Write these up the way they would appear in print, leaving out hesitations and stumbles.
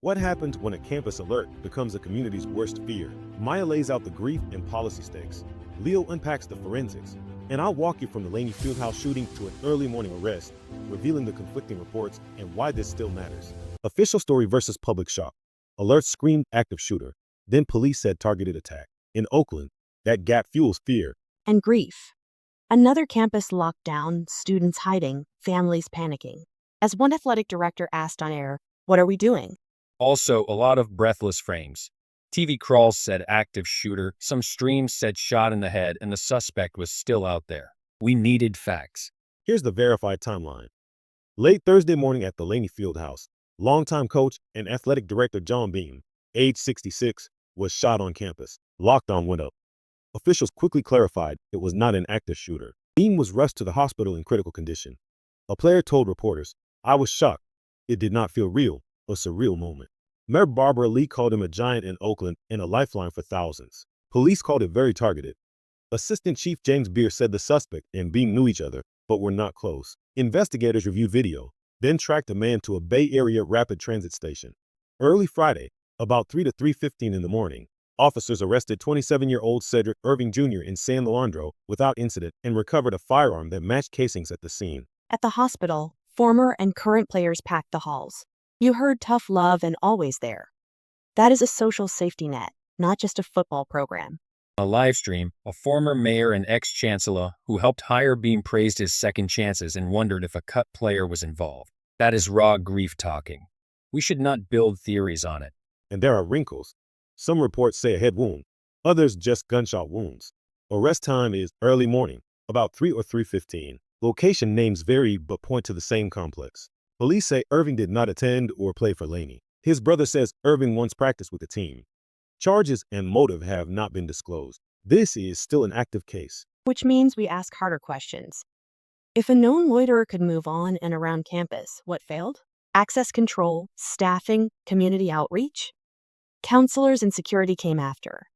What happens when a campus alert becomes a community's worst fear? Maya lays out the grief and policy stakes. Leo unpacks the forensics. And I'll walk you from the Laney Fieldhouse shooting to an early morning arrest, revealing the conflicting reports and why this still matters. Official story versus public shock. Alert screamed active shooter. Then police said targeted attack. In Oakland, that gap fuels fear. And grief. Another campus locked down, students hiding, families panicking. As one athletic director asked on air, "What are we doing?" Also, a lot of breathless frames. TV crawls said active shooter, some streams said shot in the head, and the suspect was still out there. We needed facts. Here's the verified timeline. Late Thursday morning at the Laney Fieldhouse, longtime coach and athletic director John Beam, age 66, was shot on campus. Lockdown went up. Officials quickly clarified it was not an active shooter. Beam was rushed to the hospital in critical condition. A player told reporters, "I was shocked. It did not feel real, a surreal moment." Mayor Barbara Lee called him a giant in Oakland and a lifeline for thousands. Police called it very targeted. Assistant Chief James Beer said the suspect and Beam knew each other, but were not close. Investigators reviewed video, then tracked the man to a Bay Area rapid transit station. Early Friday, about 3 to 3:15 in the morning, officers arrested 27-year-old Cedric Irving Jr. in San Leandro without incident and recovered a firearm that matched casings at the scene. At the hospital, former and current players packed the halls. You heard tough love and always there. That is a social safety net, not just a football program. On a live stream, a former mayor and ex-chancellor who helped hire Beam praised his second chances and wondered if a cut player was involved. That is raw grief talking. We should not build theories on it. And there are wrinkles. Some reports say a head wound, others just gunshot wounds. Arrest time is early morning, about 3 or 3:15. Location names vary but point to the same complex. Police say Irving did not attend or play for Laney. His brother says Irving once practiced with the team. Charges and motive have not been disclosed. This is still an active case. Which means we ask harder questions. If a known loiterer could move on and around campus, what failed? Access control, staffing, community outreach? Counselors and security came after.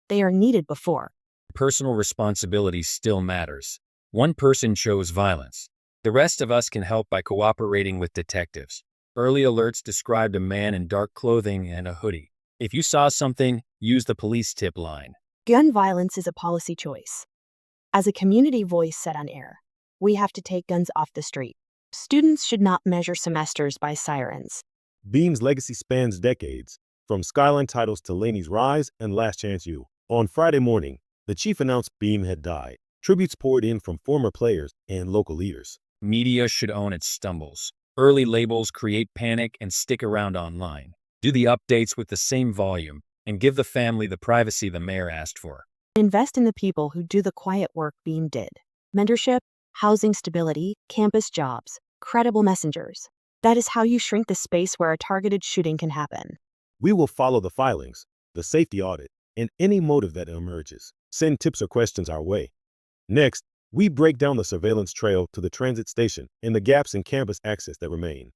They are needed before. Personal responsibility still matters. One person chose violence. The rest of us can help by cooperating with detectives. Early alerts described a man in dark clothing and a hoodie. If you saw something, use the police tip line. Gun violence is a policy choice. As a community voice said on air, we have to take guns off the street. Students should not measure semesters by sirens. Beam's legacy spans decades, from Skyline titles to Laney's rise and Last Chance U. On Friday morning, the chief announced Beam had died. Tributes poured in from former players and local leaders. Media should own its stumbles. Early labels create panic and stick around online. Do the updates with the same volume and give the family the privacy the mayor asked for. Invest in the people who do the quiet work Beam did. Mentorship, housing stability, campus jobs, credible messengers. That is how you shrink the space where a targeted shooting can happen. We will follow the filings, the safety audit, and any motive that emerges. Send tips or questions our way. Next, we break down the surveillance trail to the transit station and the gaps in campus access that remain.